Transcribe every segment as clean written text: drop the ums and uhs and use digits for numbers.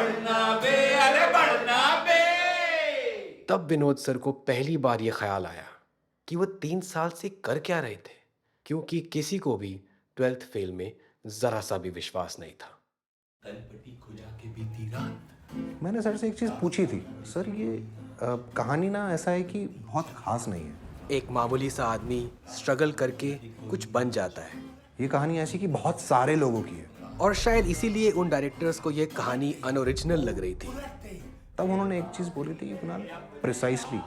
बढ़ना बे, अरे बढ़ना बे। तब विनोद सर को पहली बार ये ख्याल आया कि वो 3 साल से कर क्या रहे थे, क्योंकि किसी को भी 12th फेल में जरा सा भी विश्वास नहीं था। तलपटी खुजा के बीती रात। मैंने सर से एक चीज़ पूछी थी, सर ये कहानी ना ऐसा है कि बहुत खास नहीं है। एक मामूली सा आदमी स्ट्रगल करके कुछ बन जाता है, ये कहानी ऐसी कि बहुत सारे लोगों की है। और शायद इसीलिए उन डायरेक्टर्स को ये कहानी अनओरिजिनल लग रही थी। तब उन्होंने एक चीज़ बोली थी कि कुणाल, प्रिसाइसली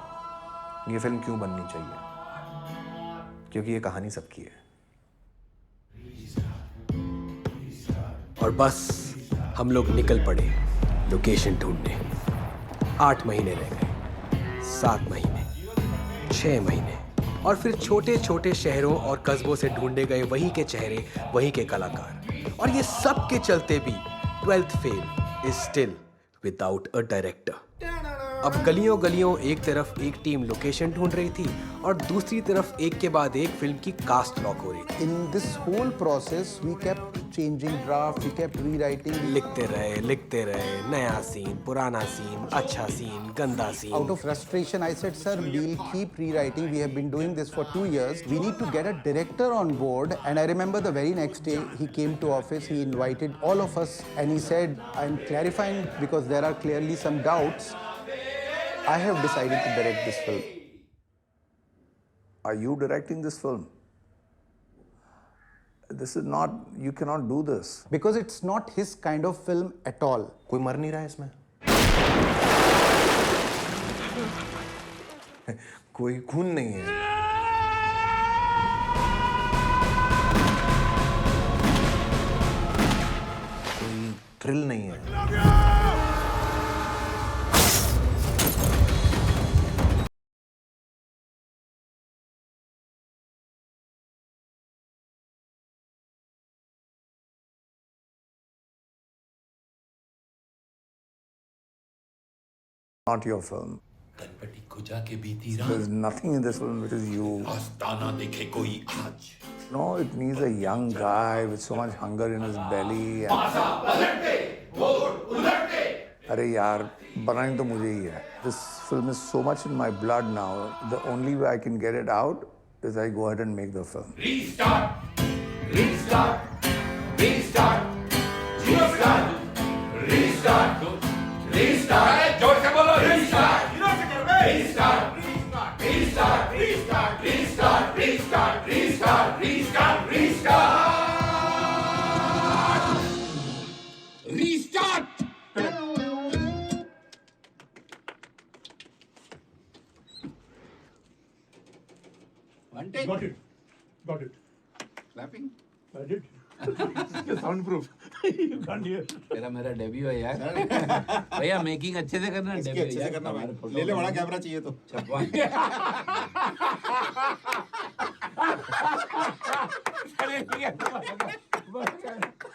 ये फिल्म क्यों बननी चाहिए, क्योंकि ये कहानी सबकी है। और बस हम लोग निकल पड़े लोकेशन ढूंढने। 8 महीने रह गए, 7 महीने, 6 महीने, और फिर छोटे छोटे शहरों और कस्बों से ढूंढे गए वही के चेहरे, वही के कलाकार, और ये सब के चलते भी 12th fail is still without a director. अब गलियों गलियों एक तरफ एक टीम लोकेशन ढूंढ रही थी और दूसरी तरफ एक के बाद एक फिल्म की कास्ट लॉक हो रही थी। In this whole process, we kept changing draft, we kept rewriting. लिखते रहे, नया सीन, पुराना सीन, अच्छा सीन, गंदा scene. Out of frustration, I said, sir, we'll keep rewriting. We have been doing this for 2 years. We need to get a director on board. And I remember the very next day, he came to office, he invited all of us, and he said, I'm clarifying because there are clearly some doubts. I have decided to direct this film. Are you directing this film? This is not, you cannot do this. Because it's not his kind of film at all. कोई मर नहीं रहा है इसमें। कोई खून नहीं है। कोई थ्रिल नहीं है। Not your film. तलपटी खुजा के बीती रात। There's nothing in this film which is you. आस्ताना देखे कोई आज। No, it needs a young guy with so much hunger in his belly. अरे यार, बनानी तो मुझे ही है. This film is so much in my blood now. The only way I can get it out is I go ahead and make the film. Restart, restart, restart, restart, restart, restart. जोर से बोलो restart, restart, restart, restart, restart, restart, restart, restart, restart, restart, restart. One take. Got it. Got it. Clapping. I did. Soundproof. You can't hear. तेरा मेरा debut है यार. भैया making अच्छे से करना. इसकी अच्छे से करना भाई. ले ले बड़ा कैमरा चाहिए तो.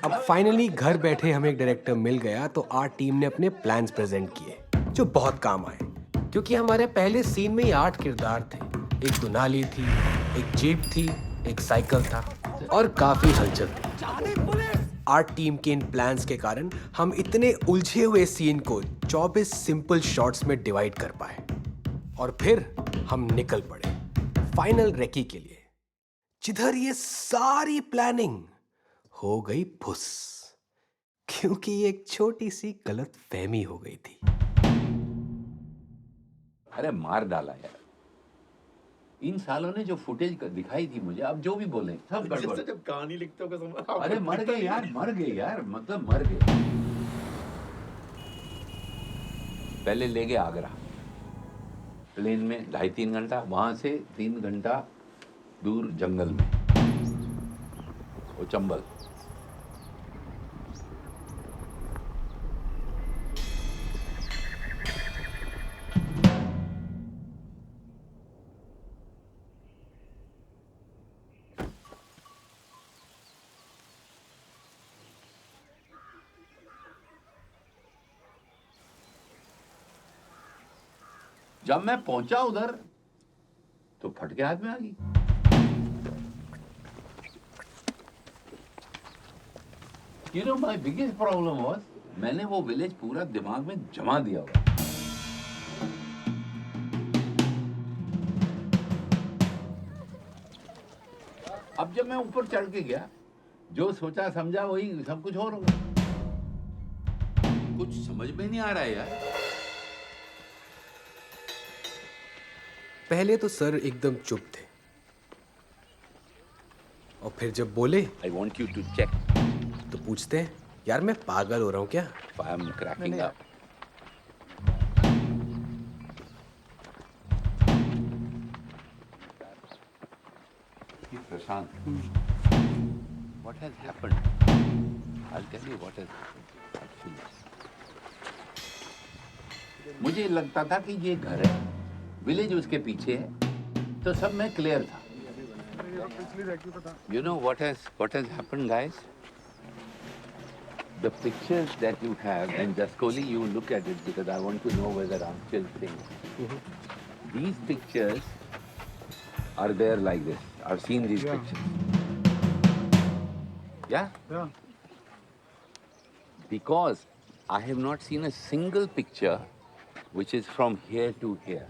अब फाइनली घर बैठे हमें एक डायरेक्टर मिल गया, तो आर्ट टीम ने अपने प्लान्स प्रेजेंट किए जो बहुत काम आए, क्योंकि हमारे पहले सीन में ही 8 किरदार थे। एक दुनाली थी, एक जीप थी, एक साइकिल था, और काफी हलचल थी। आर्ट टीम के इन प्लान्स के कारण हम इतने उलझे हुए सीन को 24 सिंपल शॉट्स में डिवाइड कर पाए, और फिर हम निकल पड़े फाइनल रेकी के लिए, जिधर ये सारी प्लानिंग हो गई फुस, क्योंकि एक छोटी सी गलत फहमी हो गई थी। अरे मार डाला यार. इन सालों ने जो फुटेज दिखाई थी मुझे, अब जो भी बोले सब गड़बड़. जब कहानी लिखते हो कसम. अरे मर गए यार, मतलब मर गए. पहले ले गए आगरा प्लेन में 2.5-3 घंटा, वहां से 3 घंटा दूर जंगल में, वो चंबल. जब मैं पहुंचा उधर तो फटके हाथ में आ गई. You know, my biggest problem was मैंने वो विलेज पूरा दिमाग में जमा दिया हुआ। अब जब मैं ऊपर चढ़ के गया, जो सोचा समझा वही सब कुछ और हो गया। कुछ समझ में नहीं आ रहा है यार। पहले तो सर एकदम चुप थे और फिर जब बोले I want you to check. तो पूछते हैं, यार मैं पागल हो रहा हूँ क्या? I am cracking up. Prashant, what has happened? I'll tell you what has happened actually. मुझे लगता था कि ये घर है, विलेज उसके पीछे है, तो सब में क्लियर था। You know what has happened, guys? The pictures that you have, and Jaskoli, you look at it because I want to know whether I'm still saying. These pictures are there like this. I've seen these pictures. Yeah? Yeah. Because I have not seen a single picture which is from here to here.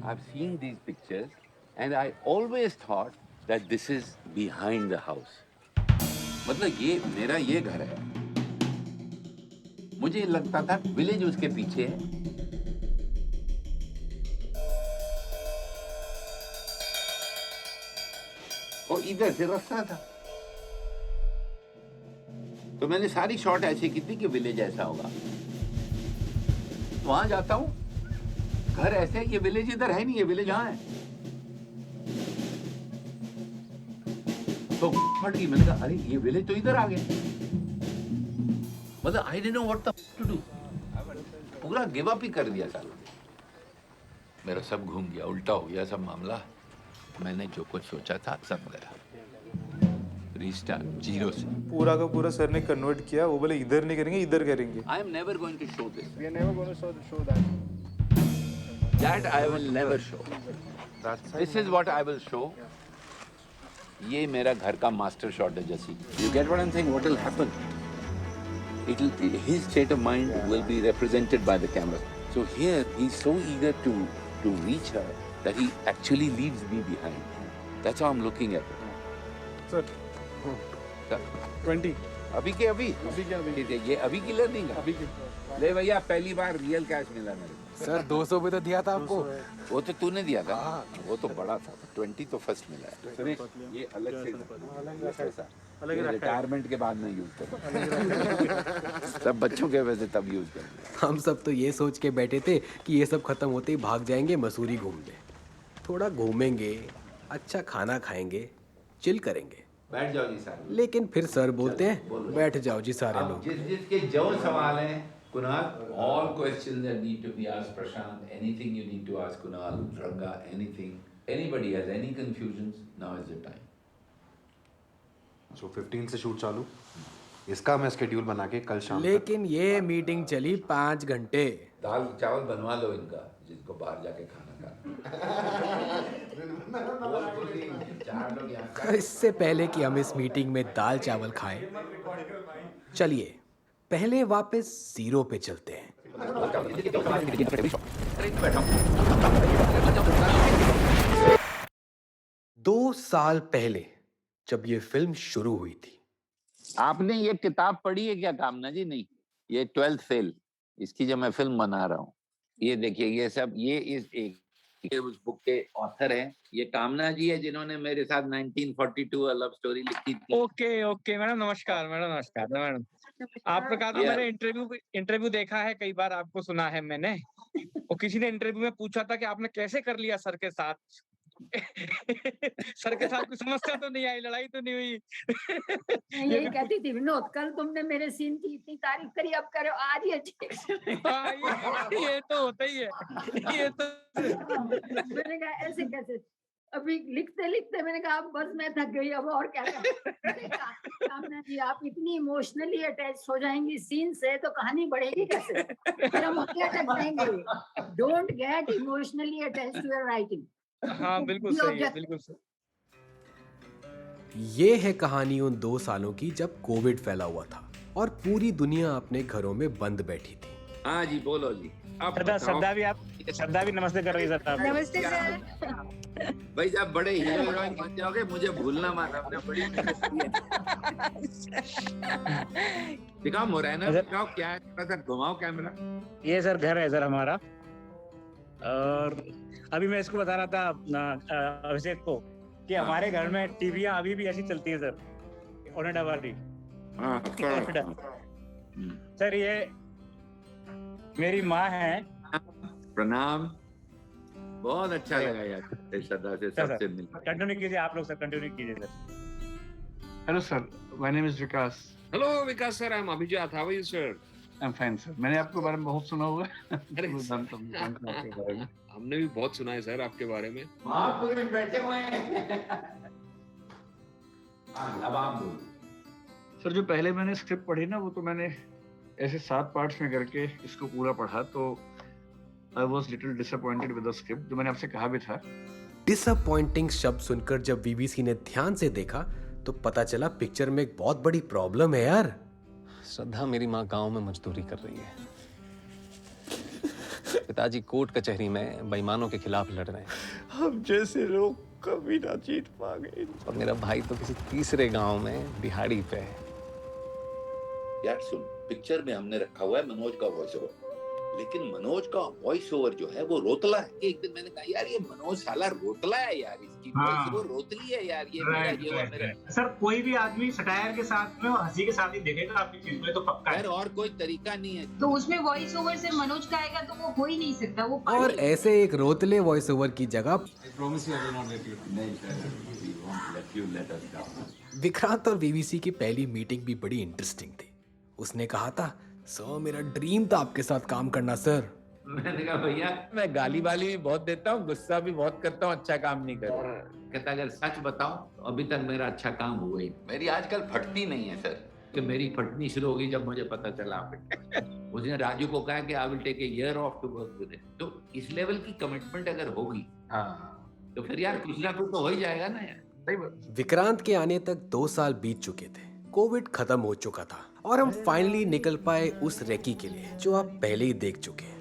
I've seen these pictures and I always thought that this is behind the house. मतलब ये मेरा ये घर है, मुझे लगता था village उसके पीछे है। और इधर से रास्ता था, तो मैंने सारी शॉट ऐसी की थी कि विलेज ऐसा होगा। वहां जाता हूं, घर ऐसे, ये विलेज इधर है नहीं, ये विलेज यहाँ है। तो फट गई, मैंने कहा अरे ये विलेज तो इधर आ गया। मतलब I didn't know what to do, पूरा गिव अप ही कर दिया साला। मेरा सब घूम गया, उल्टा हो गया सब मामला। मैंने जो कुछ सोचा था सब गया, रीस्टार्ट जीरो से। पूरा का पूरा सर ने कन्वर्ट किया, वो बोले इधर नहीं करेंगे, इधर करेंगे। I am never going to show this, We are never going to show that. That I will never show. This is what I will show. ये मेरा घर का मास्टर शॉट है जैसी। You get what I am saying, what will happen, it will, his state of mind will be represented by the camera. So here he is so eager to reach her that he actually leaves me behind. That's how I'm looking at it. Sir, Sir, 20. अभी के अभी ये अभी की learning है। ले भैया, पहली बार रियल कैश मिला मेरे को। सर 200 भी तो दिया था आपको। वो तो तूने दिया था, वो तो बड़ा था। 20 तो फर्स्ट मिला है। ये अलग से पैसा, रिटायरमेंट के बाद में यूज कर, सब बच्चों के वैसे तब यूज कर। हम सब तो ये सोच के बैठे थे कि ये सब खत्म होते ही भाग जाएंगे मसूरी घूमने, थोड़ा घूमेंगे, अच्छा खाना खाएंगे, चिल करेंगे। बैठ जाओ जी सारे। लेकिन फिर सर बोलते हैं बैठ जाओ जी सारे लोग। जिसके जो सवाल हैं Kunal, all questions that need to be asked Prashant, anything you need to ask Kunal, Ranga, anything, anybody has any confusions, now is the time. So 15 से शूट चालू, इसका मैं स्केड्यूल बना के कल शाम लेकिन ये मीटिंग चली 5 घंटे। दाल चावल बनवा लो इनका, जिसको बाहर जाके खाना खाना। इससे पहले कि हम इस मीटिंग में दाल चावल खाएं, चलिए पहले वापस जीरो पे चलते हैं। 2 साल पहले जब ये फिल्म शुरू हुई थी। आपने ये किताब पढ़ी है क्या कामना जी? नहीं, ये 12th फेल, इसकी जो मैं फिल्म बना रहा हूँ। ये देखिए, ये सब ये इस एक उस बुक के ऑथर हैं। ये कामना जी है जिन्होंने मेरे साथ 1942 लव स्टोरी लिखी थी। ओके मैडम, नमस्कार मैडम। आपने कहा था मैंने इंटरव्यू देखा है, कई बार आपको सुना है मैंने। और किसी ने इंटरव्यू में पूछा था कि आपने कैसे कर लिया सर के साथ। सर के साथ कोई समस्या तो नहीं आई, लड़ाई तो नहीं हुई? यही कहती थी विनोद, कल तुमने मेरे सीन की इतनी तारीफ करी, अब करो आज ये ठीक। ये तो होता ही है, ये तो। मैंने कहा ऐसे कैसे, अभी लिखते लिखते मैंने कहा अब बस मैं थक गई, अब और क्या करूं। कामना जी आप इतनी इमोशनली अटैच हो जाएंगी सीन से तो कहानी बढ़ेगी कैसे? फिर हम अटक जाएंगे। Don't get emotionally attach to your writing. हाँ बिल्कुल सही है, बिल्कुल सही। ये है कहानी उन 2 सालों की जब कोविड फैला हुआ था और पूरी दुनिया अपने घरों में बंद बैठी थी। हाँ जी, बोलो जी। आप श्रद्धा भी नमस्ते कर रही है। नमस्ते सर। भाई जब बड़े हीरो हीरोइन बन जाओगे मुझे भूलना मत, आपने बड़ी मेहनत की है। दिखाओ मुरैना, दिखाओ क्या है, थोड़ा सा घुमाओ कैमरा। ये सर घर है सर हमारा, और अभी मैं इसको बता रहा था अभिषेक को कि हमारे घर में टीवियां अभी भी ऐसी चलती है सर, ओनेडा वाली। हाँ, सर ये मेरी माँ है। प्रणाम, बहुत अच्छा लगा यार श्रद्धा से सबसे मिलकर। कंटिन्यू कीजिए आप लोग सर, कंटिन्यू कीजिए sir. Hello sir, my name is Vikas. Hello Vikas sir, I am Abhijat, how are you sir? I am fine sir. मैंने आपके बारे में बहुत सुना हुआ है। हमने भी बहुत सुना है सर आपके बारे में। महापुरुष बैठे हुए हैं। अब आप बोलो। सर जो पहले मैंने स्क्रिप्ट पढ़ी ना, वो तो मैंने ऐसे 7 पार्ट्स में करके इसको पूरा पढ़ा, तो I was little disappointed with the script, जो मैंने आपसे कहा भी था। डिसअपॉइंटिंग शब्द सुनकर जब बीबीसी ने ध्यान से देखा तो पता चला पिक्चर में एक बहुत बड़ी प्रॉब्लम है यार। श्रद्धा, मेरी माँ गांव में मजदूरी कर रही है। पिताजी कोर्ट कचहरी में बेईमानों के खिलाफ लड़ रहे हैं। हम जैसे लोग कभी ना जीत पाएंगे। और मेरा भाई तो किसी तीसरे गांव में दिहाड़ी पे है। यार सुन, पिक्चर में हमने रखा हुआ है मनोज का वॉइस ओवर, लेकिन मनोज का वॉइस ओवर जो है वो रोतला है। एक दिन मैंने कहा यार ये मनोज साला रोतला है यार, इसकी वॉइस ओवर रोतली है यार। ये मेरा ये हुआ मेरा। सर कोई भी आदमी सटायर के साथ में और हंसी के साथ ही देखेगा आपकी चीज में, तो पक्का है। यार और कोई तरीका नहीं है। तो उसमें वॉइस ओवर से मनोज का आएगा तो वो हो ही नहीं सकता वो। और ऐसे एक रोतले वॉइस ओवर की जगह विक्रांत और बीबीसी की पहली मीटिंग भी बड़ी इंटरेस्टिंग थी। उसने कहा था, सर मेरा ड्रीम था आपके साथ काम करना सर। मैंने कहा भैया मैं गाली वाली भी बहुत देता हूँ, गुस्सा भी बहुत करता हूँ, अच्छा काम नहीं करता। कहता अगर सच बताऊं तो अभी तक मेरा अच्छा काम हुआ ही। मेरी आजकल फटती नहीं है सर, कि मेरी फटनी शुरू होगी जब मुझे पता चला। उसने राजू को कहा कि I will take a year off to work with it. तो इस लेवल की कमिटमेंट अगर होगी तो फिर यार कुछ ना कुछ तो हो ही जाएगा ना यार। विक्रांत के आने तक 2 साल बीत चुके थे, कोविड खत्म हो चुका था और हम फाइनली निकल पाए उस रेकी के लिए जो आप पहले ही देख चुके हैं,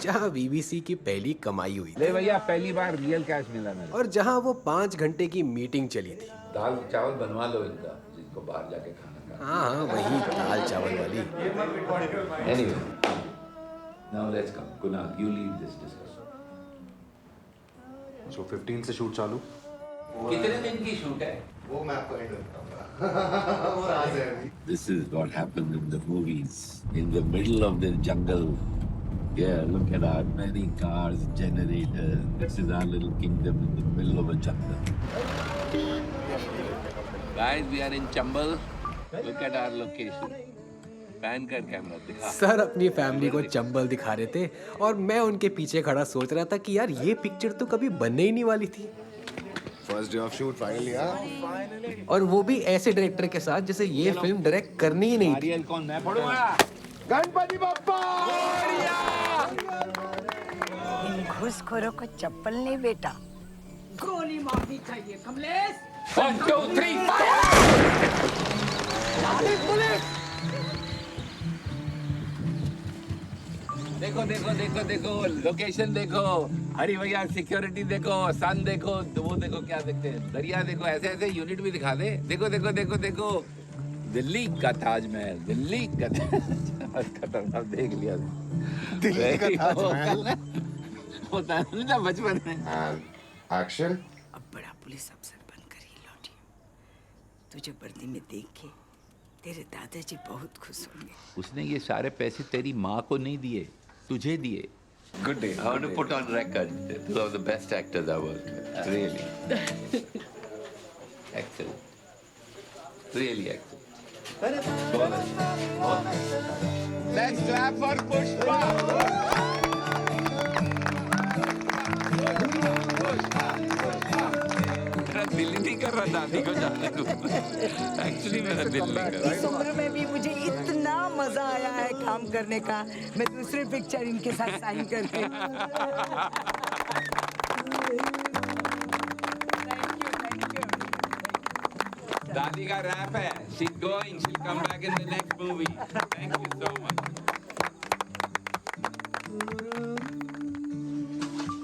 जहाँ बीबीसी की पहली कमाई हुई ले भैया, पहली बार रियल कैश मिला मेरे। और जहाँ वो 5 घंटे की मीटिंग चली थी। दाल चावल बनवा लो इनका, जिनको बाहर जाके खाना खाना। हाँ वही दाल चावल वाली। Anyway, now let's come. Kunal, you lead this discussion. So 15 से शूट चालू। कितने दिन की शूट है? वो मैं आपको नहीं बताऊंगा। वो राज है अभी। This is what happened in the movies. In the middle of the jungle. Yeah, look at our many cars, generators. This is our little kingdom in the middle of a jungle. Guys, we are in Chambal. Look at our location. Pan कर camera दिखा। Sir अपनी family को चंबल दिखा रहे थे और मैं उनके पीछे खड़ा सोच रहा था कि यार ये पिक्चर तो कभी बनने ही नहीं वाली थी। First day of shoot finally. और वो भी ऐसे डायरेक्टर के साथ जिसे ये फिल्म डायरेक्ट करनी ही नहीं थी। नारियल कौन मैं पढ़ूंगा? गणपति बप्पा! इन घूसखोरों को चप्पल नहीं बेटा, गोली मारनी चाहिए कमलेश। 1 2 3 फायर! देखो देखो देखो देखो लोकेशन देखो, हरी भैया सिक्योरिटी देखो, सन देखो, तो वो देखो क्या देखते हैं, दरिया देखो, ऐसे ऐसे यूनिट भी दिखा दे। देखो देखो देखो देखो दिल्ली का ताजमहल, दिल्ली का खतरनाक देख लिया दिल्ली का ताजमहल होता है ना बचपन में। एक्शन। अब बड़ा पुलिस अफसर बनकर ही लौटी, तुझे वर्दी में देख के तेरे दादाजी बहुत खुश होंगे। उसने ये सारे पैसे तेरी माँ को नहीं दिए, तुझे दिए। Good day. I want to put on record, two of the best actors I worked with. Really. Excellent. Really excellent. Let's clap for Pushpa. मेरा दिल नहीं कर रहा दादी को जाने को। Actually मेरा दिल नहीं कर रहा। इस उम्र में भी मुझे इतना मजा आया है काम करने का, मैं दूसरी पिक्चर इनके साथ साइन करके। दादी का रैप है. She's going. She'll come back in the next movie. Thank you so much.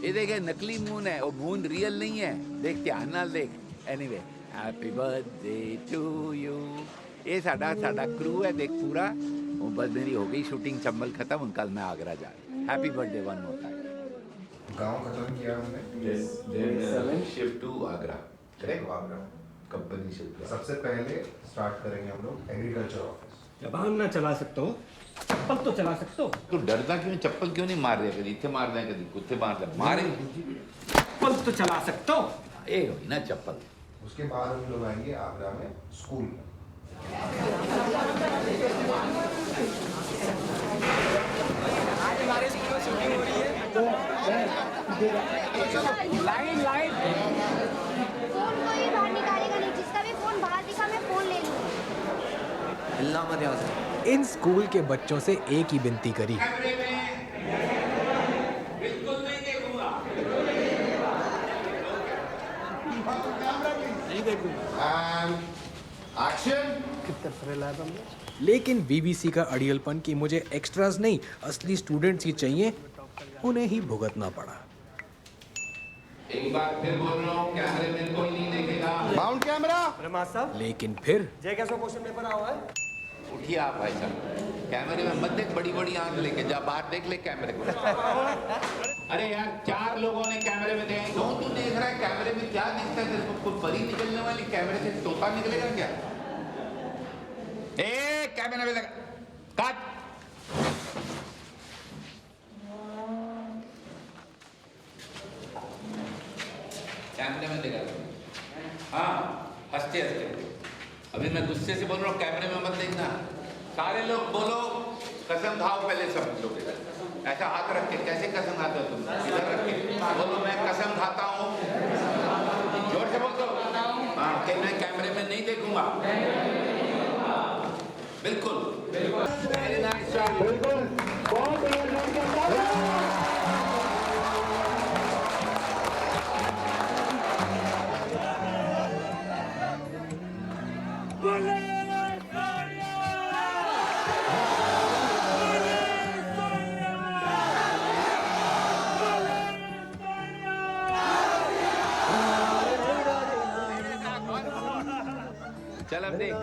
ये देखे नकली मून है, वो मून रियल नहीं है. देख ध्यान नाल देख. Anyway, happy birthday to you. ये साडा क्रू है देख पूरा. वो बस मेरी हो गई शूटिंग चंबल खत्म. कल मैं आगरा जा रहा हूँ. Happy birthday one more time. गांव खत्म किया हमने. Yes, shift to Agra. Correct Agra. Company shift. सबसे पहले स्टार्ट करेंगे हम लोग एग्रीकल्चर ऑफिस. जबान ना चला सकते हो, चप्पल तो चला सकते हो. तू डरता क्यों? चप्पल क्यों नहीं मार रहे? कभी इतने मार रहे कभी कुत्ते मार रहे. मारे चप्पल तो चला सकते हो. ये हुई ना चप्पल. उसके बाद हम लोग आएंगे आगरा में स्कूल में. आज हमारे स्कूल में शूटिंग हो रही है. लाइन फोन कोई बाहर निकालेगा नहीं. जिसका भी फोन बाहर दिखा मैं फोन ले लूंगा. हिलना मत यहाँ से. इन स्कूल के बच्चों से एक ही विनती करी. बिल्कुल नहीं देखूंगा. नहीं देखूंगा. एक्शन. लेकिन बीबीसी का अड़ियलपन कि मुझे एक्स्ट्रास नहीं असली स्टूडेंट्स ही चाहिए, उन्हें ही भुगतना पड़ा. एक बार फिर बोल रहा हूँ, कैमरे में कोई नहीं देखेगा. Mount camera. लेकिन फिर जय कैसा क्वेश्चन पेपर आया है? उठिए आप भाई साहब. कैमरे में मत देख. बड़ी बड़ी आंख लेके जा. बाहर देख ले कैमरे को. अरे यार 4 लोगों ने कैमरे में देखा. क्यों तू देख रहा है? कैमरे में क्या दिखता है? तेरे को कोई परी निकलने वाली? कैमरे से तोता निकलेगा क्या? ए कैमरे में लगा. कट. कैमरे में देखा. हाँ हंसते हंसते. अभी मैं गुस्से से बोल रहा हूँ. कैमरे में मत देखना. सारे लोग बोलो कसम खाओ पहले सब लोग. ऐसा हाथ रख के. कैसे कसम खाते हो तुम? इधर रख के बोलो मैं कसम खाता हूँ. जोर से बोल दो. हाँ कि मैं कैमरे में नहीं देखूंगा. बिल्कुल. Very nice shot. चल अब देख.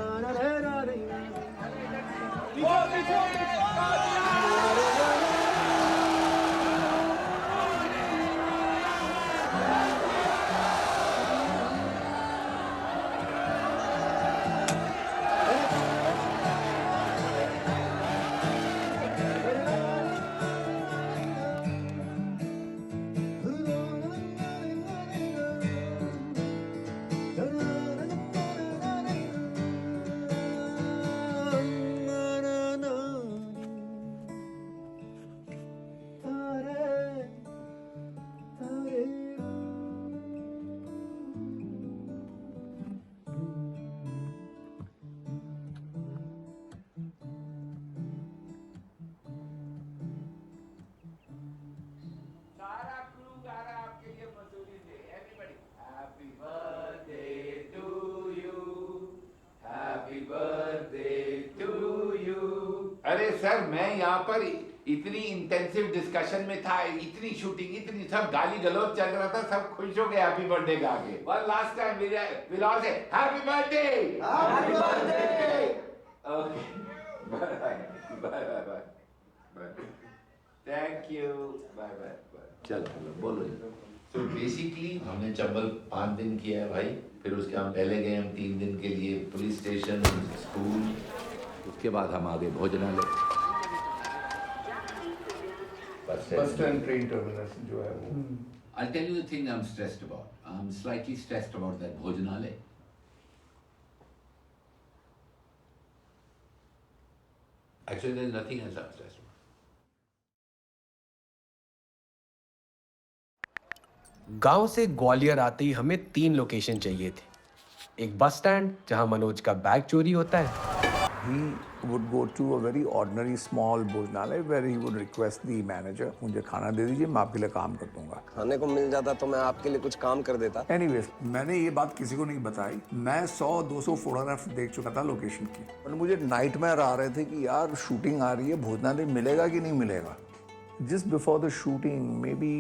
अरे सर मैं यहाँ पर इतनी इंटेंसिव डिस्कशन में था. इतनी शूटिंग इतनी सब गाली गलौज चल रहा था. सब खुश हो गए हैप्पी बर्थडे गा के. One last time we'll all say happy birthday. Happy birthday. Okay bye bye bye bye. Thank you. Bye bye bye. चलो बोलो. तो बेसिकली हमने चंबल 5 दिन किया है भाई. फिर उसके हम पहले गए हम 3 दिन के लिए पुलिस स्टेशन स्कूल. उसके बाद हम आगे भोजनालय. बस स्टैंड ट्रेन टर्मिनस जो है वो. I'll tell you the thing I'm stressed about. I'm slightly stressed about that भोजनालय. Actually, there's nothing else I'm stressed about. गांव से ग्वालियर आते ही हमें 3 लोकेशन चाहिए थे. एक बस स्टैंड जहां मनोज का बैग चोरी होता है, he would go to a very ordinary small bhojanalaya where he would request the manager, मुझे खाना दे दीजिए, मैं आपके लिए काम कर दूंगा. खाने को मिल जाता तो मैं आपके लिए कुछ काम कर देता. Anyways, मैंने ये बात किसी को नहीं बताई. मैं 100-200 फोटोग्राफ्स देख चुका था लोकेशन की. और मुझे नाइटमेयर आ रहे थे कि यार शूटिंग आ रही है, भोजनालय मिलेगा कि नहीं मिलेगा. Just before the shooting, maybe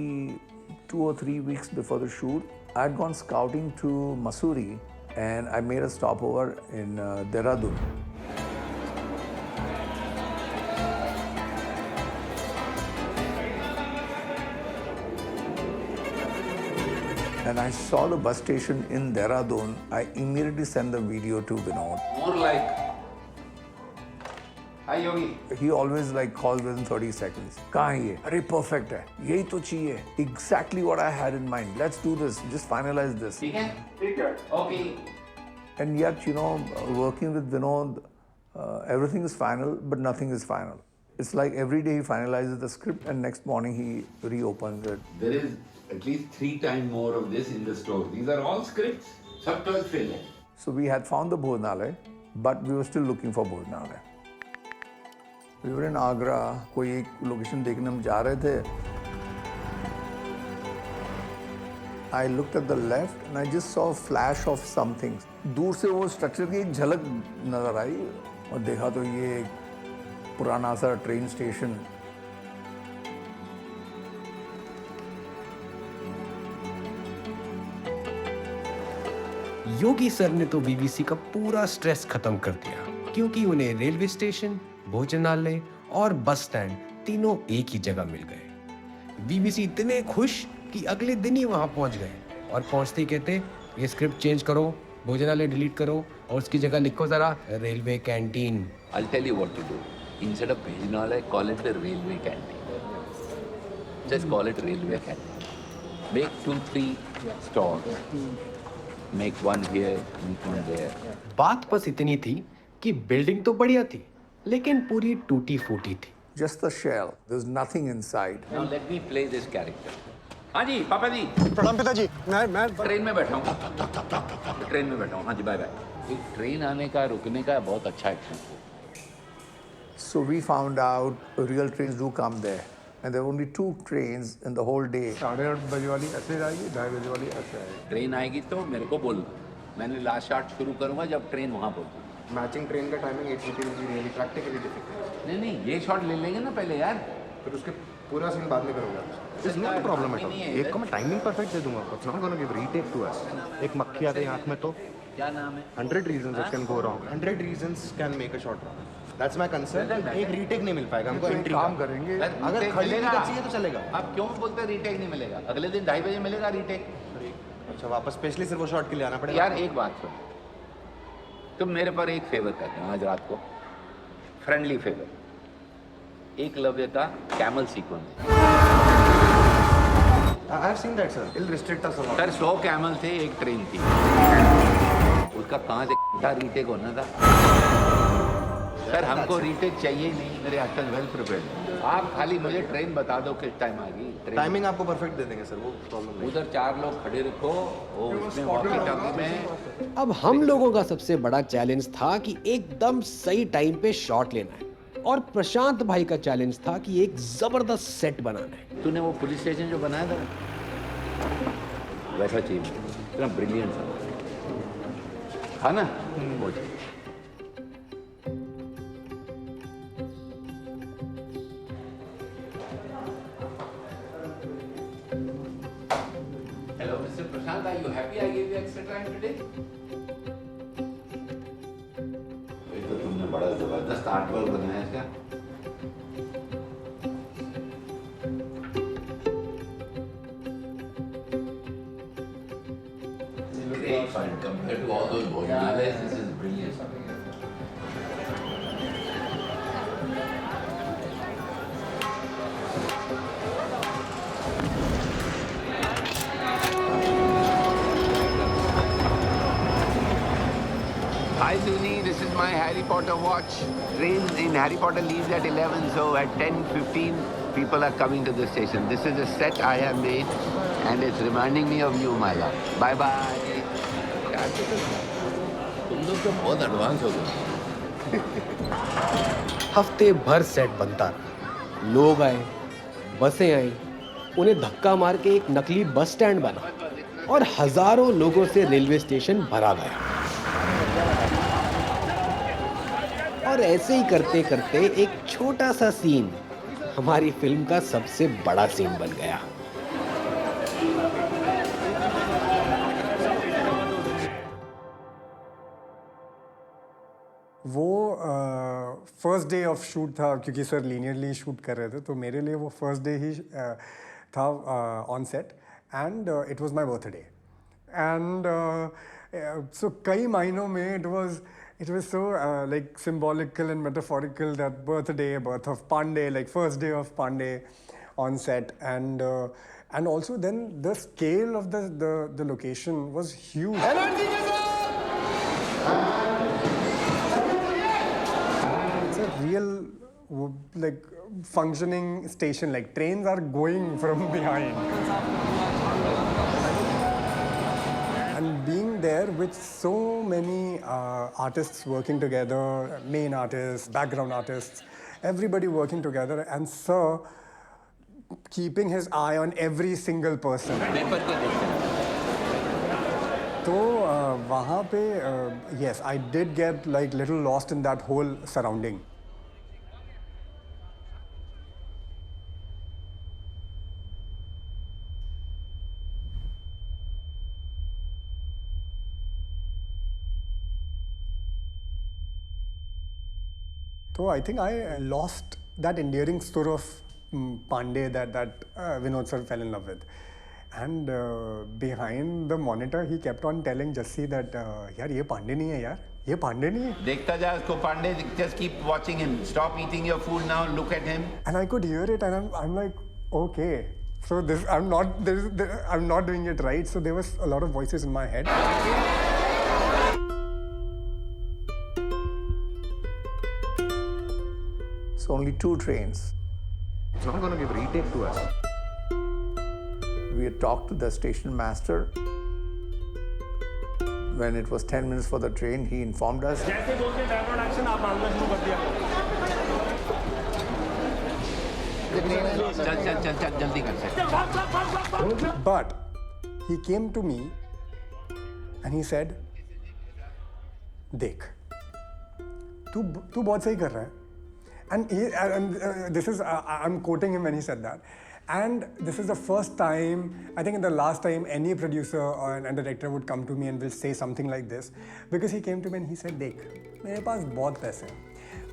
2 or 3 weeks before the shoot, I had gone scouting to Mussoorie and I made a stopover in Dehradun. And I saw the bus station in Dehradun. I immediately sent the video to Vinod. More like, hi Yogi. He always like calls within 30 seconds. कहाँ है ये? अरे perfect है. यही तो चाहिए. Exactly what I had in mind. Let's do this. Just finalize this. ठीक है? ठीक है. Okay. And yet, you know, working with Vinod, everything is final, but nothing is final. It's like every day he finalizes the script and next morning he reopens it. There is at least 3 times more of this in the store. These are all scripts. Subtitles failure. So we had found the Bhojanalaya, but we were still looking for Bhojanalaya. We were in Agra. कोई एक location देखने हम जा रहे थे. I looked at the left and I just saw a flash of something. दूर से वो स्ट्रक्चर की एक झलक नजर आई और देखा तो ये एक पुराना सा ट्रेन स्टेशन. योगी सर ने तो वीवीसी का पूरा स्ट्रेस खत्म कर दिया क्योंकि उन्हें रेलवे स्टेशन, भोजनालय और बस स्टैंड तीनों एक ही जगह मिल गए. वीवीसी इतने खुश कि अगले दिन ही वहां पहुंच गए और पहुंचते ही कहते ये स्क्रिप्ट चेंज करो, भोजनालय डिलीट करो और उसकी जगह लिखो जरा railway canteen. I'll tell you what to do. Instead of Bhojanalaya, call it the railway canteen. Just call it railway canteen. Make 2-3 stores. Make one here, make one there. बात बस इतनी थी कि बिल्डिंग तो बढ़िया थी लेकिन पूरी टूटी फूटी थी. Just the shell. There's nothing inside. Now let me play this character. हाँ जी पापा जी. प्रणाम पिताजी. मैं ट्रेन में बैठा हूँ. ट्रेन में बैठा हूँ. हाँ जी बाय बाय. एक ट्रेन आने का रुकने का बहुत अच्छा action. So we found out real trains do come there. And there were only 2 trains in the whole day. 8:30 बजे वाली ऐसे जाएगी, 2:30 बजे वाली ऐसे आएगी. ट्रेन आएगी तो मेरे को बोलना. मैंने लास्ट शॉट शुरू करूँगा जब ट्रेन वहाँ पहुँचेगी. मैचिंग ट्रेन का टाइमिंग 8:30 बजे रियली प्रैक्टिकली डिफिकल्ट. नहीं ये शॉट ले लेंगे ना पहले यार. फिर उसके पूरा सीन बाद में करोगे. It's not a problem at all. एक को मैं टाइमिंग परफेक्ट दे दूंगा. It's not gonna give retake to us. एक मक्खी आ गई आंख में तो क्या नाम है? 100 reasons it can go wrong. 100 reasons can make a shot wrong. That's my concern. एक रीटेक नहीं मिल पाएगा हमको. एंट्री काम करेंगे. अगर खड़ी का चाहिए तो चलेगा. आप क्यों बोलते रीटेक नहीं मिलेगा? अगले दिन 2:30 बजे मिलेगा रीटेक. अच्छा वापस स्पेशली सिर्फ वो शॉट के लिए आना पड़ेगा. यार एक बात सुन. तुम मेरे पर एक फेवर कर दो आज रात को. Friendly favour. एकलव्य का camel sequence. I have seen that sir. It'll restrict us a lot. Sir 100 camel थे, एक ट्रेन थी. उसका कहाँ से रीटेक होना था? सर हमको रीटेक चाहिए ही नहीं. मेरे एक्टर्स वेल प्रिपेयर्ड. आप खाली मुझे ट्रेन बता दो किस टाइम आ गई. टाइमिंग आपको परफेक्ट दे देंगे सर. वो प्रॉब्लम नहीं. उधर 4 लोग खड़े रखो. वो उसमें वॉकी टॉकी में. अब हम लोगों का सबसे बड़ा चैलेंज था कि एकदम सही टाइम पे शॉट लेना है और प्रशांत भाई का चैलेंज था कि एक जबरदस्त सेट बनाना है. तूने वो पुलिस स्टेशन जो बनाया था वैसा चाहिए. इतना ब्रिलियंट था ना. वो चाहिए. Hello, Mr. Prashant, are you happy I gave you extra time today? तो तुमने बड़ा जबरदस्त आर्टवर्क बनाया इसका. Great fun compared to all those Bhojanalayas. This is brilliant. Hi Zuni, this is my Harry Potter watch. Train in Harry Potter leaves at 11, so at 10:15 people are coming to the station. This is a set I have made and it's reminding me of you, my love. Bye bye. तुम लोग तो बहुत advance हो गए. हफ्ते भर set बनता रहा। लोग आए, बसें आई, उन्हें धक्का मार के एक नकली बस स्टैंड बना और हजारों लोगों से रेलवे स्टेशन भरा गया। और ऐसे ही करते करते एक छोटा सा सीन हमारी फिल्म का सबसे बड़ा सीन बन गया। वो फर्स्ट डे ऑफ शूट था, क्योंकि सर लीनियरली शूट कर रहे थे, तो मेरे लिए वो फर्स्ट डे ही था on set, and it was my birthday. And so कई महीनों में it was so like symbolical and metaphorical, that birth of Pandey, like first day of Pandey on set, and also then the scale of the location was huge. It's a real like functioning station, like trains are going from behind. And being there with so many artists working together, main artists, background artists, everybody working together, and Sir keeping his eye on every single person. So वहाँ पे yes, I did get like little lost in that whole surrounding. So I think I lost that endearing sort of Pandey that Vinod sir fell in love with. And behind the monitor, he kept on telling Jassi that, "Yaar, ye Pandey nahi hai, yaar. Ye Pandey nahi hai." देखता जा उसको Pandey, just keep watching him. Stop eating your food now. Look at him. And I could hear it, and I'm like, okay. So I'm not doing it right. So there was a lot of voices in my head. It's only 2 trains. It's not going to give retake to us. We had talked to the station master. When it was 10 minutes for the train, he informed us. But he came to me and he said, "Dekh, तू बहुत सही कर रहा है." And this is, I'm quoting him when he said that. And this is the first time, I think in the last time, any producer and director would come to me and will say something like this. Because he came to me and he said, "देख, मेरे पास बहुत पैसे हैं.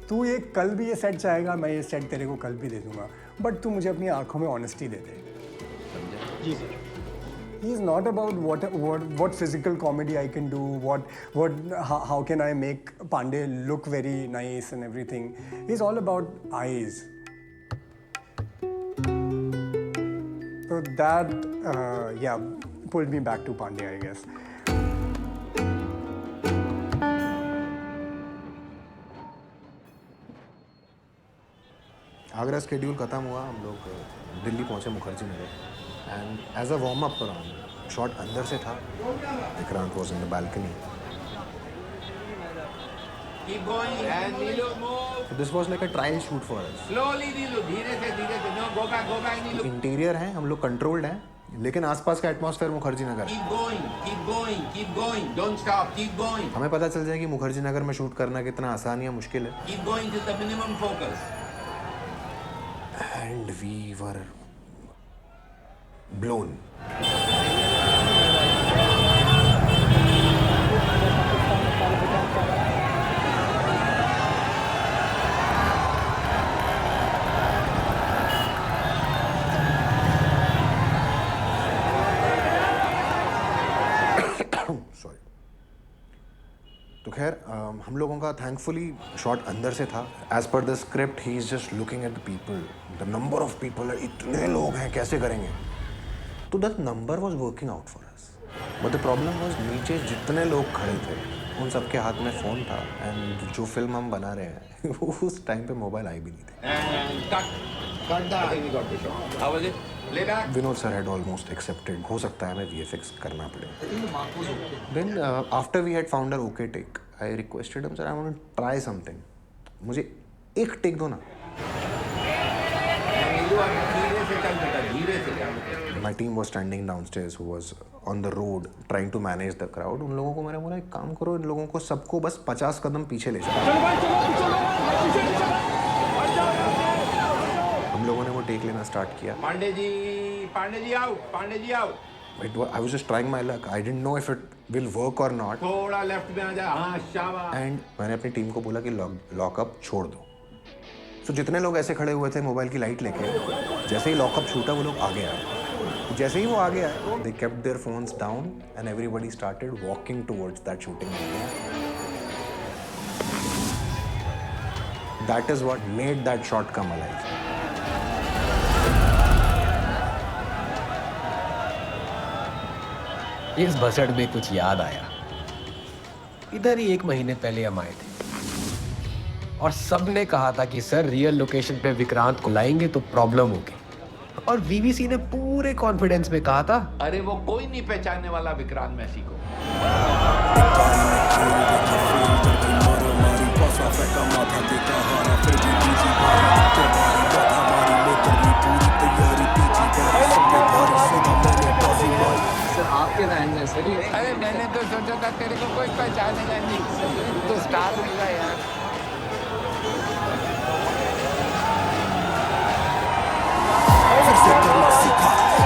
तू ये कल भी ये सेट चाहेगा, मैं ये सेट तेरे को कल भी दे दूँगा. But तू मुझे अपनी आँखों में honesty दे दे." जी sir. He's not about what physical comedy I can do, how can I make Pandey look very nice and everything. He's all about eyes. So that, pulled me back to Pandey, I guess. Agra schedule खत्म हुआ, हम लोग दिल्ली पहुंचे Mukherjee Nagar, and as a warm up shot अंदर से था. Vikrant was in the balcony. Keep going and Neelu move. So this was like a trial shoot for us. Slowly Neelu, धीरे से. No, go back Neelu. Interior है, हम लोग controlled हैं, लेकिन आसपास का atmosphere Mukherjee Nagar. Keep going. Don't stop. Keep going. हमें पता चल जाए कि मुखर्जी नगर में शूट करना कितना आसान या मुश्किल है. Keep going to the minimum focus. And we were blown. Sorry. तो खैर हम लोगों का थैंकफुली शॉट अंदर से था. As per the script he is just looking at the people. The number of people, इतने लोग हैं, कैसे करेंगे. तो that number was working out for us. But the problem was नीचे जितने लोग खड़े थे उन सबके हाथ में फ़ोन था, एंड जो फिल्म हम बना रहे हैं उस टाइम पे मोबाइल आई भी नहीं थे. Vinod sir had almost accepted. हो सकता है हमें VFX करना पड़े. Then after we had found our okay take, I requested him, sir I want to try something. मुझे एक टेक दो ना। धीरे से चल बेटा, धीरे से चल। My team was standing downstairs who was on the road trying to manage the crowd. उन लोगों को मैंने बोला एक काम करो, इन लोगों को सबको बस 50 कदम पीछे ले जाओ। हम लोगों ने वो टेक लेना स्टार्ट किया। पांडे जी आओ, पांडे जी आओ। I was just trying my luck. I didn't know if it will work or not. थोड़ा लेफ्ट में आ जा, हाँ शाबाश। And मैंने अपनी टीम को बोला कि लॉकअप छोड़ दो। So जितने लोग ऐसे खड़े हुए थे मोबाइल की लाइट लेके, जैसे ही लॉकअप छूटा वो लोग आगे आए। जैसे ही वो आगे आए, they kept their phones down and everybody started walking towards that shooting area. That is what made that shot come alive. इस भसड़ में कुछ याद आया। इधर ही 1 महीने पहले हम आए थे और सबने कहा था कि सर रियल लोकेशन पे विक्रांत को लाएंगे तो प्रॉब्लम होगी, और वीवीसी ने पूरे कॉन्फिडेंस में कहा था अरे वो कोई नहीं पहचानने वाला विक्रांत मैसी को। आपके रहने में सही। अरे मैंने तो सोचा था तेरे को कोई पहचानेगा नहीं, तो स्टार होगा यार।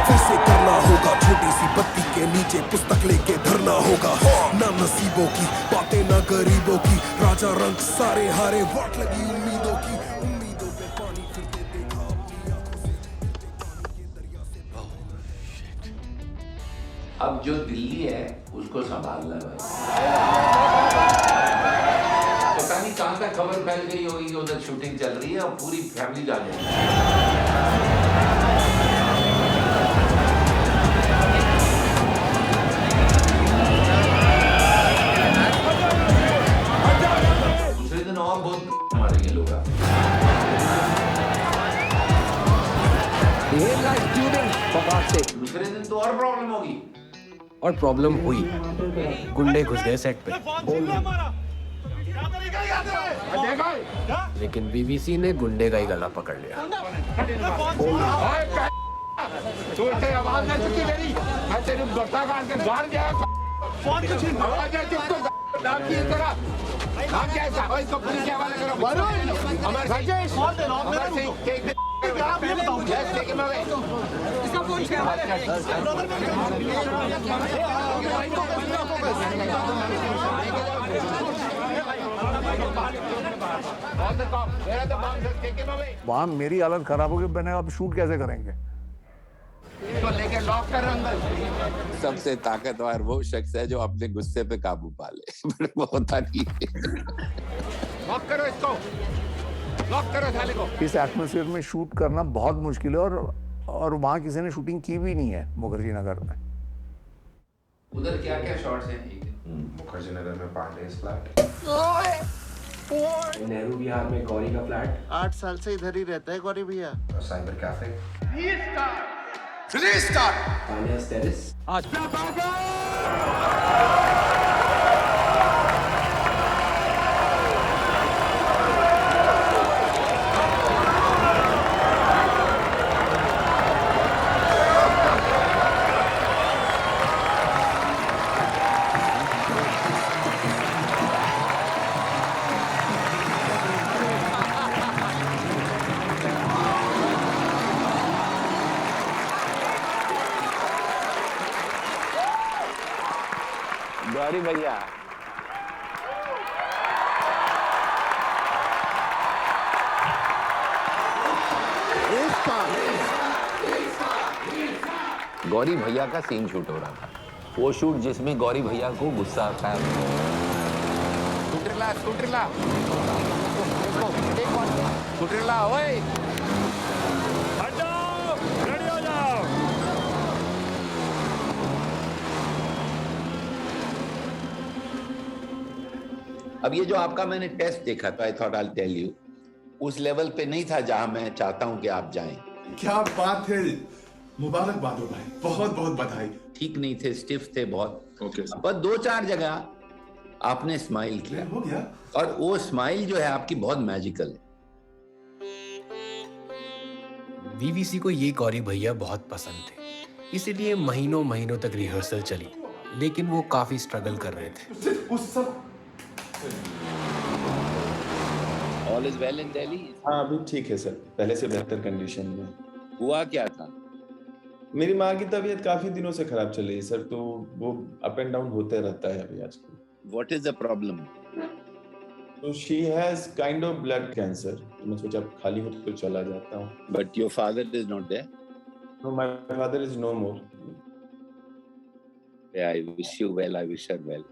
फिर से करना होगा, छोटी सी बत्ती के नीचे पुस्तक लेके धरना होगा। ना नसीबों की बातें, ना गरीबों की, राजा रंग सारे हारे, वाट लगी उम्मीदों की, उम्मीदों पे पानी फिरते देखा अपनी आंखों से, ये दरिया से। अब जो दिल्ली है उसको संभालना है। पता नहीं कहाँ तक खबर फैल गई होगी कि उधर शूटिंग चल रही है और पूरी फैमिली जा रही है। दूसरे दिन और बहुत मारेंगे लोग। दूसरे दिन तो और प्रॉब्लम होगी। और प्रॉब्लम हुई। गुंडे घुस गए सेट पे, लेकिन बीबीसी ने गुंडे का ही गला पकड़ लिया। आवाज नहीं चुकी मेरी, मैं तेरी बता काट के बाहर गया। आवाज नहीं चुकी, नाम की तरह नाम क्या है? ओए इसको पुलिस के हवाले करो। Amar Rajesh, Amar Singh, take let's take him away. इसका पुलिस के हवाले वहाँ मेरी हालत खराब होगी, मैंने अब शूट कैसे करेंगे? इसको लेके लॉक कर अंदर। सबसे ताकतवर वो शख्स है जो अपने गुस्से पे काबू पा ले। वो होता नहीं है। लॉक करो इसको, लॉक करो साले को। इस एटमॉस्फेयर में शूट करना बहुत मुश्किल है, और वहाँ किसी ने शूटिंग की भी नहीं है मुखर्जी नगर में। उधर क्या क्या शॉट्स हैं? मुखर्जी नगर में पांडे's फ्लैट, नेहरू विहार में गौरी का फ्लैट, 8 साल से इधर ही रहता है गौरी भैया। Cyber cafe, restart. Pandey's terrace. Gauri भैया, गौरी भैया का सीन शूट हो रहा था। वो शूट जिसमें गौरी भैया को गुस्सा आता है। स्कूटरला ओए, हट जाओ, रेडी हो जाओ। अब ये जो आपका मैंने टेस्ट देखा था, I thought I tell you, उस लेवल पे नहीं था जहां मैं चाहता हूं कि आप जाएं। क्या बात है, मुबारकबाद हो भाई, बहुत बहुत बधाई। ठीक नहीं थे, स्टिफ थे बहुत। ओके पर 2-4 जगह आपने स्माइल किया हो गया। और वो स्माइल जो है आपकी बहुत मैजिकल है। वीवीसी को ये गौरी भैया बहुत पसंद थे, इसीलिए महीनों महीनों तक रिहर्सल चली, लेकिन वो काफी स्ट्रगल कर रहे थे। All is well in Delhi? हाँ अभी ठीक है सर, पहले से बेहतर कंडीशन में। हुआ क्या था? मेरी माँ की तबीयत काफी दिनों से खराब चल रही है सर, तो वो अप एंड डाउन होते रहता है अभी आजकल। What is the problem? तो she has kind of blood cancer, तो मैं सोचा अब खाली हो तो चला जाता हूँ। But your father is not there? No, my father is no more. Yeah, I wish you well, I wish her well.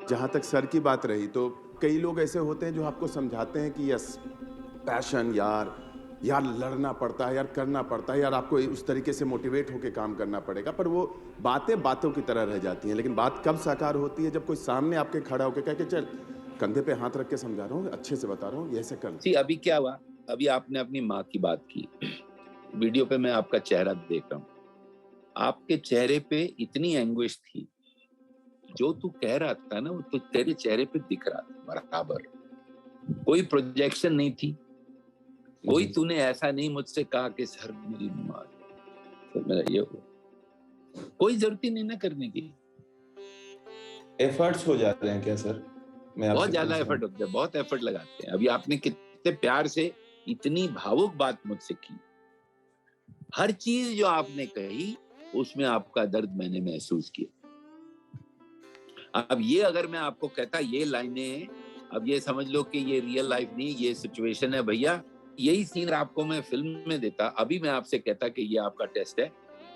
जहाँ तक सर की बात रही, तो कई लोग ऐसे होते हैं जो आपको समझाते हैं कि यस पैशन यार लड़ना पड़ता है, यार करना पड़ता है, यार आपको उस तरीके से मोटिवेट होकर काम करना पड़ेगा, पर वो बातें बातों की तरह रह जाती हैं। लेकिन बात कब साकार होती है? जब कोई सामने आपके खड़ा होकर कह के चल कंधे पे हाथ रख के समझा रहा हूँ, अच्छे से बता रहा हूँ, ऐसे कर। जी अभी क्या हुआ? अभी आपने अपनी माँ की बात की, वीडियो पे मैं आपका चेहरा देख रहा हूँ, आपके चेहरे पे इतनी एंग्विश थी, जो तू कह रहा था ना वो तो तेरे चेहरे पे दिख रहा था बराबर। कोई प्रोजेक्शन नहीं थी, कोई तूने ऐसा नहीं मुझसे कहा कि सर मेरी माँ, सर मेरा ये हो, कोई जरूरत ही नहीं ना करने की। एफर्ट्स हो जाते हैं क्या सर? बहुत ज्यादा एफर्ट होते हैं, बहुत एफर्ट लगाते हैं। अभी आपने कितने प्यार से इतनी भावुक बात मुझसे की, हर चीज जो आपने कही उसमें आपका दर्द मैंने महसूस किया। अब ये अगर मैं आपको कहता ये लाइनें, अब ये समझ लो कि ये रियल लाइफ नहीं, ये सिचुएशन है भैया, यही सीन आपको मैं फिल्म में देता, अभी मैं आपसे कहता कि ये आपका टेस्ट है,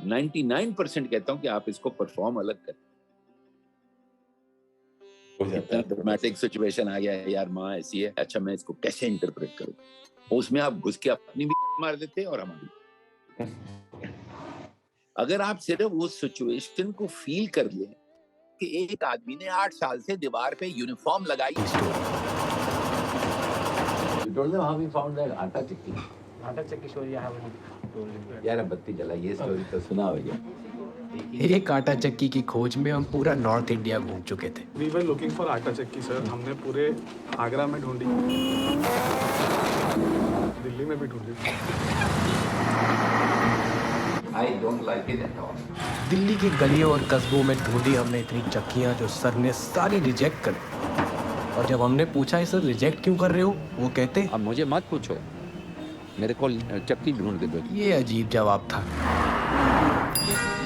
99% कहता हूं कि आप इसको परफॉर्म अलग करें। ड्रामेटिक सिचुएशन आ गया है, यार माँ ऐसी है, अच्छा मैं इसको कैसे इंटरप्रेट करूं, उसमें आप घुस के अपनी भी मार देते और हमारी। अगर आप सिर्फ उस सिचुएशन को फील कर लें कि एक आदमी ने 8 साल से दीवार पे यूनिफॉर्म लगाई। आटा चक्की स्टोरी यार, बत्ती जला, ये स्टोरी तो सुना हो गया। एक आटा चक्की की खोज में हम पूरा नॉर्थ इंडिया घूम चुके थे। We were looking for आटा चक्की सर, हमने पूरे आगरा में ढूंढी, दिल्ली में भी ढूंढी। I don't like it at all. Delhi की गलियों और कस्बों में ढूंढी हमने इतनी चक्कियां जो सर ने सारी रिजेक्ट कर दी। और जब हमने पूछा सर रिजेक्ट क्यों कर रहे हो, वो कहते अब मुझे मत पूछो, मेरे को चक्की ढूंढ के दो। ये अजीब जवाब था,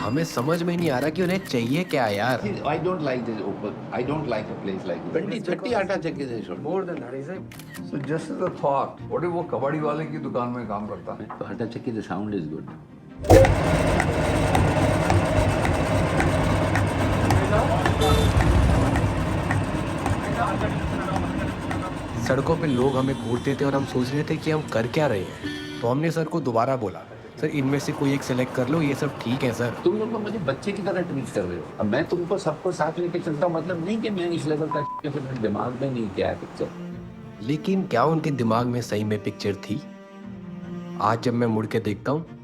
हमें समझ में नहीं आ रहा कि उन्हें चाहिए क्या यार। I don't like this open. I don't like a place like this. 20-30 आटा चक्की से छोड़। More than that, is it? So just as a thought, what if वो कबाड़ी वाले की दुकान में काम करता है? तो आटा चक्की the sound is good. सड़कों पे लोग हमें घूरते थे और हम सोच रहे थे कि हम कर क्या रहे हैं, तो हमने सर को दोबारा बोला, सर इनमें से कोई एक सिलेक्ट कर लो, ये सब ठीक है सर। तुम लोग मुझे बच्चे की तरह ट्रीट कर रहे हो। अब मैं तुमको सबको साथ लेके चलता हूँ, मतलब नहीं कि मैं इस लेवल का दिमाग में नहीं किया है पिक्चर। लेकिन क्या उनके दिमाग में सही में पिक्चर थी? आज जब मैं मुड़ के देखता हूँ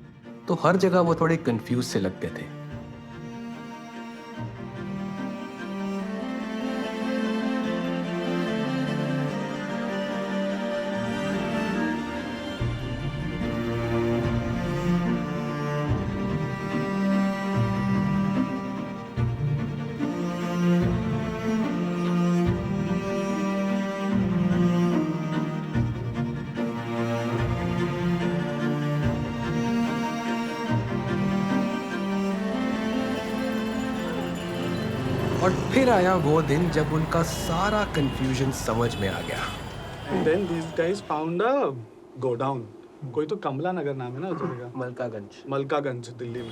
तो हर जगह वो थोड़े कंफ्यूज से लगते थे। और फिर आया वो दिन जब उनका सारा कंफ्यूजन समझ में आ गया। And then these guys found a godown. कोई तो कमला नगर नाम है ना उस जगह का? मलकागंज दिल्ली में।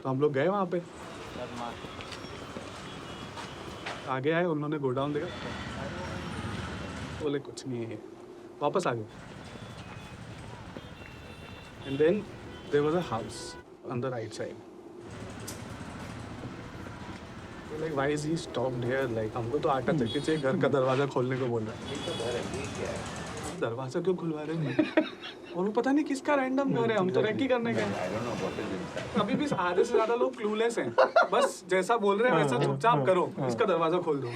तो हम लोग गए वहाँ पे, आगे आए, उन्होंने गोडाउन देखा, बोले कुछ नहीं है, वापस आ गए। And then there was a house on the right side. Like why is he stopped here? Like हमको तो आटा चक्की से घर का दरवाजा खोलने को बोल रहा है। दरवाजा क्यों खुलवा रहे हैं? और वो पता नहीं किसका रैंडम घर है, हम तो रेकी करने गए। अभी भी आधे से ज्यादा लोग क्लूलेस हैं, बस जैसा बोल रहे हैं वैसा चुपचाप करो, इसका दरवाजा खोल दो।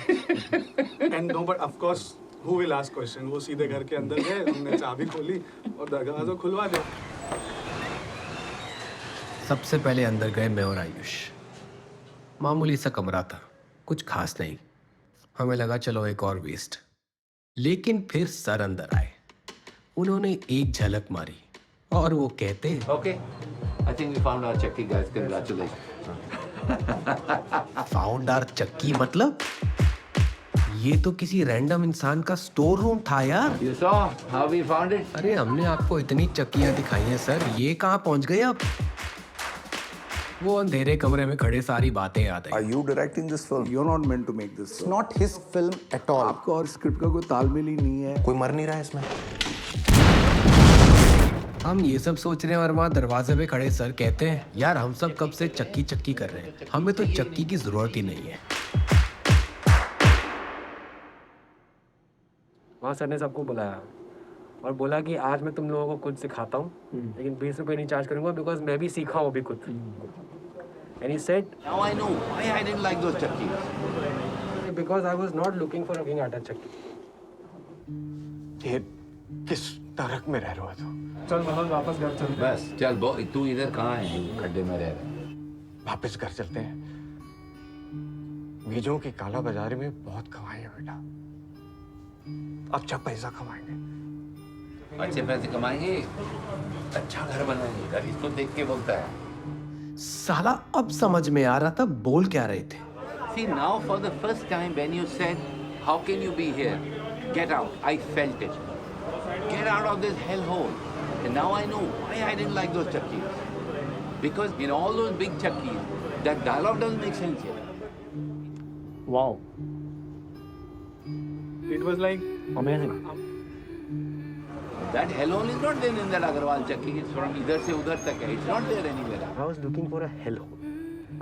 And no, but of course who will ask question? वो सीधे घर के अंदर गए, हमने चाबी खोली और दरवाजा खुलवा दिया। सबसे पहले अंदर गए मैं और आयुष। मामूली सा कमरा था, कुछ खास नहीं। हमें लगा चलो एक और वेस्ट, लेकिन फिर सर अंदर आए। उन्होंने एक झलक मारी और वो कहते Okay, I think we found our Chucky guys. Congratulations. Found our Chucky मतलब? ये तो किसी रैंडम इंसान का स्टोर रूम था यार। You saw how we found it? अरे हमने आपको इतनी चक्कियां दिखाई हैं सर, ये कहाँ पहुंच गए अब? वो अंधेरे कमरे में खड़े सारी बातें याद आई। Are you directing this film? You're not meant to make this. It's not his film at all. आपका और स्क्रिप्ट का कोई तालमेल ही नहीं है। कोई मर नहीं रहा है इसमें। हम ये सब सोच रहे हैं और वहाँ दरवाजे पे खड़े सर कहते हैं यार हम सब कब से चक्की चक्की कर रहे हैं, हमें तो चक्की की जरूरत ही नहीं है। वहाँ सर ने सबको बुलाया और बोला कि आज मैं तुम लोगों को कुछ सिखाता हूँ, लेकिन 20 रुपए नहीं चार्ज करूँगा बिकॉज मैं भी सीखा हूँ अभी खुद। And he said, Now I know why I didn't like those Chuckies. because I was not looking for a आटा चक्की। ये किस नरक में रह रहा है तू? चल मनोज वापस घर चलते हैं। बस चल तू इधर कहाँ है? तू खड्डे में रह रहा है। वापस घर चलते हैं। बीजों की काला बाजारी में बहुत कमाई है बेटा। अच्छा पैसा कमाएंगे। अच्छे पैसे कमाएंगे, अच्छा घर बनाएंगे। घर इसको देख के बोलता है। साला अब समझ में आ रहा था बोल क्या रहे थे। See now for the first time when you said, how can you be here? Get out. I felt it. Get out of this hellhole. And now I know why I didn't like those Chuckies. Because in all those big Chuckies, that dialogue doesn't make sense here. Wow. It was like amazing. That hellhole is not there in that Agarwal Chucky. It's from idhar se udhar tak hai. It's not there anywhere. I was looking for a hellhole.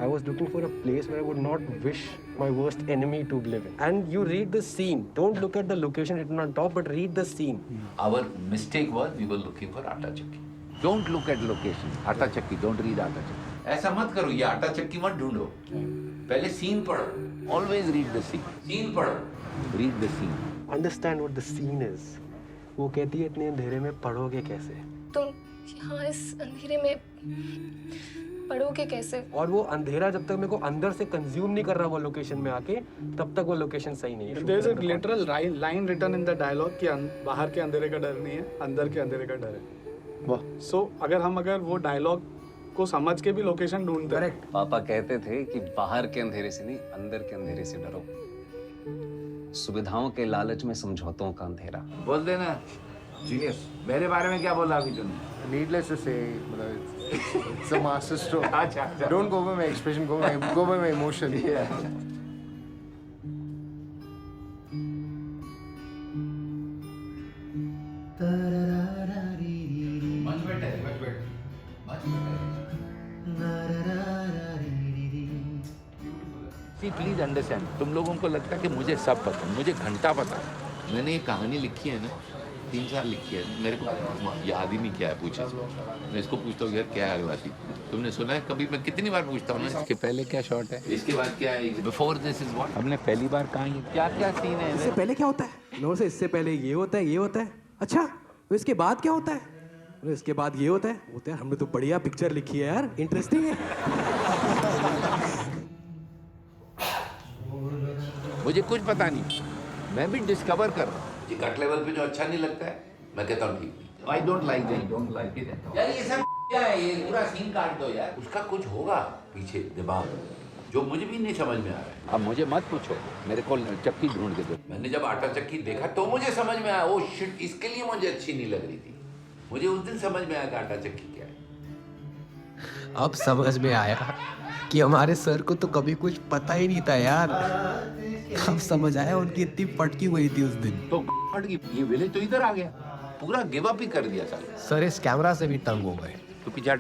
I was looking for a place where I would not wish my worst enemy to live in. And you read the scene. Don't look at the location written on top, but read the scene. Our mistake was we were looking for Atta Chakki. Don't look at location. Atta Chakki. Don't read Atta Chakki. ऐसा मत करो, ये आटा चक्की मत ढूंढो। पहले scene पढ़ो। Always read the scene. Scene पढ़ो। Read the scene. Understand what the scene is. वो कहती है इतने अंधेरे में पढ़ोगे कैसे? तुम यहाँ इस अंधेरे में पढ़ोगे कैसे? और वो अंधेरा जब तक मेरे को अंदर से कंज्यूम नहीं कर रहा वो लोकेशन में आके, तब तक वो लोकेशन सही नहीं है। There is a literal line written in the dialogue कि बाहर के अंधेरे का डर नहीं है, अंदर के अंधेरे का डर है। वाह। So अगर वो डायलॉग को समझ के भी लोकेशन ढूंढते हैं। पापा कहते थे कि बाहर के अंधेरे से नहीं, अंदर के अंधेरे से डरो। सुविधाओं के लालच में समझौतों का अंधेरा। बोल देना। जीनियस। मेरे बारे में क्या बोला अभी तूने? Needless to say, it's a master stroke. अच्छा। Don't go by my expression, go by my emotion. Yeah. Much better, much better, much better. See, please understand. तुम लोगों को लगता है कि मुझे सब पता है, मुझे घंटा पता है। मैंने ये कहानी लिखी है ना, 3 साल लिखी है, मेरे को याद ही नहीं क्या है पूछा। मैं इसको पूछता हूँ यार क्या है अगला सीन? तुमने सुना है कभी? मैं कितनी बार पूछता हूँ ना, इसके पहले क्या शॉट है, इसके बाद क्या है, बिफोर दिस इज व्हाट। हमने पहली बार कहा ये क्या क्या सीन है? इससे पहले क्या होता है? नो से इससे पहले ये होता है, ये होता है। अच्छा तो इसके बाद क्या होता है? इसके बाद ये होता है। हमने तो बढ़िया पिक्चर लिखी है यार, इंटरेस्टिंग है। मुझे कुछ पता नहीं, मैं भी डिस्कवर कर रहा हूँ। ये कट लेवल पे जो अच्छा नहीं लगता है, मैं कहता हूँ ठीक। I don't like it, don't like it. यार ये सब क्या है? ये पूरा सीन काट दो यार। उसका कुछ होगा पीछे दिमाग जो मुझे भी नहीं समझ में आ रहा है। अब मुझे मत पूछो, मेरे को चक्की ढूंढ के दो। मैंने जब आटा चक्की देखा तो मुझे समझ में आया, ओ शिट, इसके लिए मुझे अच्छी नहीं लग रही थी। मुझे उस दिन समझ में आया कि आटा चक्की क्या है। अब समझ में आया कि हमारे सर को तो कभी कुछ पता ही नहीं था यार। अब समझ आया उनकी इतनी पटकी हुई थी उस दिन। तो ये विलेज तो इधर आ गया, पूरा गिव अप ही कर दिया साला। सर इस कैमरा से भी तंग हो गए। तो पीछे यार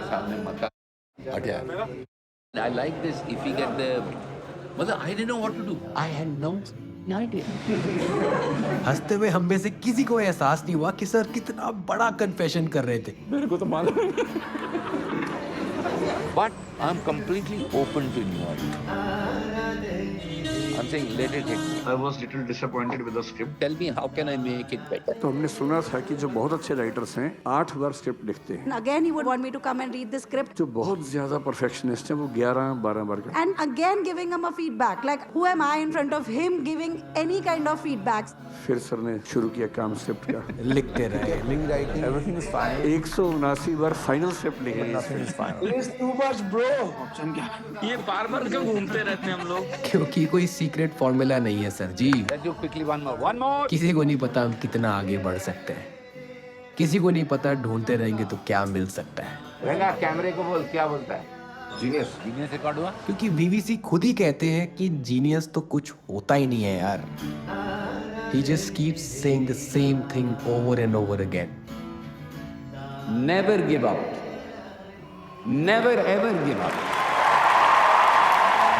सामने मत हट यार। I like this if we get the, मतलब I didn't know what to do. I had no idea. हंसते हुए हम में से किसी को एहसास नहीं हुआ कि सर कितना बड़ा कन्फेशन कर रहे थे। मेरे को तो मालूम। But I'm completely open to new. I'm saying let it hit me. I was little disappointed with the script. Tell me how can I make it better? तो हमने सुना था कि जो बहुत अच्छे राइटर्स हैं 8 बार स्क्रिप्ट लिखते हैं। Again he would want me to come and read the script. जो बहुत ज्यादा परफेक्शनिस्ट हैं वो 11-12 बार करते हैं। And again giving him a feedback. Like who am I in front of him giving any kind of feedbacks? फिर sir ने शुरू किया काम स्क्रिप्ट का। लिखते रहे। Everything is fine. 179 bar final script लिखे। Nothing is fine. It is too much, bro. ये बार-बार क्यों घूमते रहते हैं हम लोग? क्योंकि कोई सीक्रेट फॉर्मूला नहीं है सर जी। Let's do quickly one more. किसी को नहीं पता हम कितना आगे बढ़ सकते हैं। किसी को नहीं पता ढूंढते रहेंगे तो क्या मिल सकता है। रंगा कैमरे को बोल, क्या बोलता है? जीनियस रिकॉर्ड हुआ? क्योंकि बीवीसी खुद ही कहते हैं कि जीनियस तो कुछ होता ही नहीं है यार। He just keeps saying the same thing over and over again. Never give up. Never ever give up.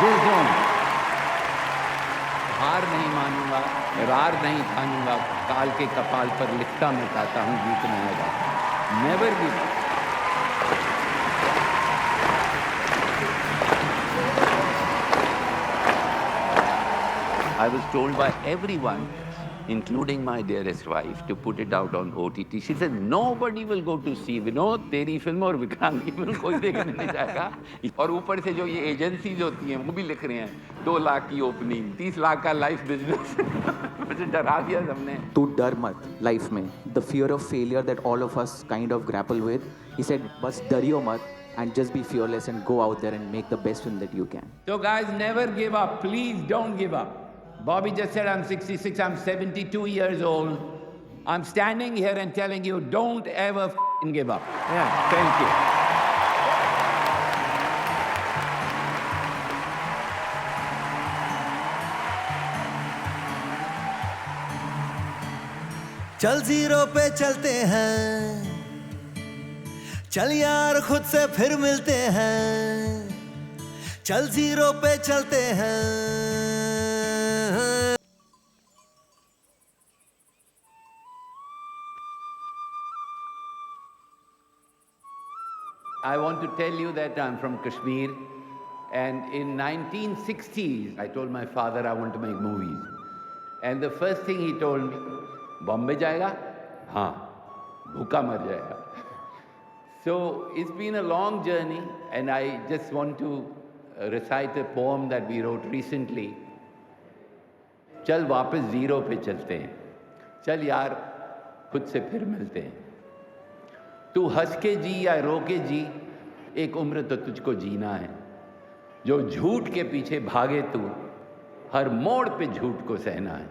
Go on. हार नहीं मानूंगा, रार नहीं ठानूंगा, काल के कपाल पर लिखता मिटाता हूँ, गीत नया गाता। Never give up. I was told by everyone, including my dearest wife, to put it out on OTT. She said, nobody will go to see Vinod, तेरी फिल्म और विक्रांत की फिल्म कोई देखने नहीं जाएगा। और ऊपर से जो ये एजेंसीज होती हैं वो भी लिख रहे हैं 2 लाख की ओपनिंग, 30 लाख का लाइफ बिजनेस। मुझे डरा दिया सबने। तू डर मत लाइफ में। The fear of failure that all of us kind of grapple with. He said, बस डरियो मत and just be fearless and go out there and make the best film that you can. So guys, never give up. Please don't give up. Bobby just said I'm 66, I'm 72 years old. I'm standing here and telling you, don't ever give up. Yeah, thank you. चल zero पे चलते हैं, चल यार खुद से फिर मिलते हैं, चल जीरो पे चलते हैं। I want to tell you that I'm from Kashmir, and in 1960s, I told my father I want to make movies. And the first thing he told me, Bombay jayega? हाँ, भूखा मर जाएगा. So it's been a long journey, and I just want to recite a poem that we wrote recently. चल वापस zero पे चलते हैं, चल यार खुद से फिर मिलते हैं. तू हंस के जी या रो के जी, एक उम्र तो तुझको जीना है. जो झूठ के पीछे भागे तू, हर मोड़ पे झूठ को सहना है.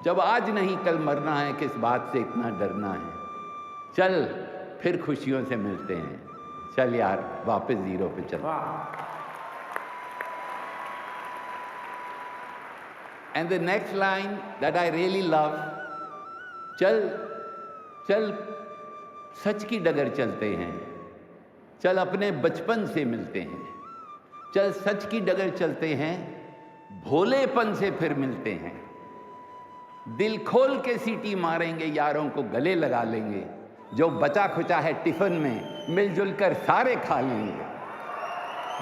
जब आज नहीं कल मरना है, किस बात से इतना डरना है. चल फिर खुशियों से मिलते हैं, चल यार वापस जीरो पे चल. And the next line that I really love, चल चल सच की डगर चलते हैं, चल अपने बचपन से मिलते हैं. चल सच की डगर चलते हैं, भोलेपन से फिर मिलते हैं. दिल खोल के सीटी मारेंगे, यारों को गले लगा लेंगे. जो बचा खुचा है टिफिन में, मिलजुल कर सारे खा लेंगे.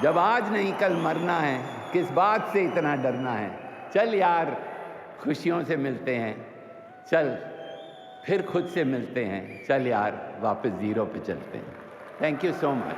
जब आज नहीं कल मरना है, किस बात से इतना डरना है. चल यार खुशियों से मिलते हैं, चल फिर खुद से मिलते हैं, चल यार वापस जीरो पे चलते हैं. Thank you so much.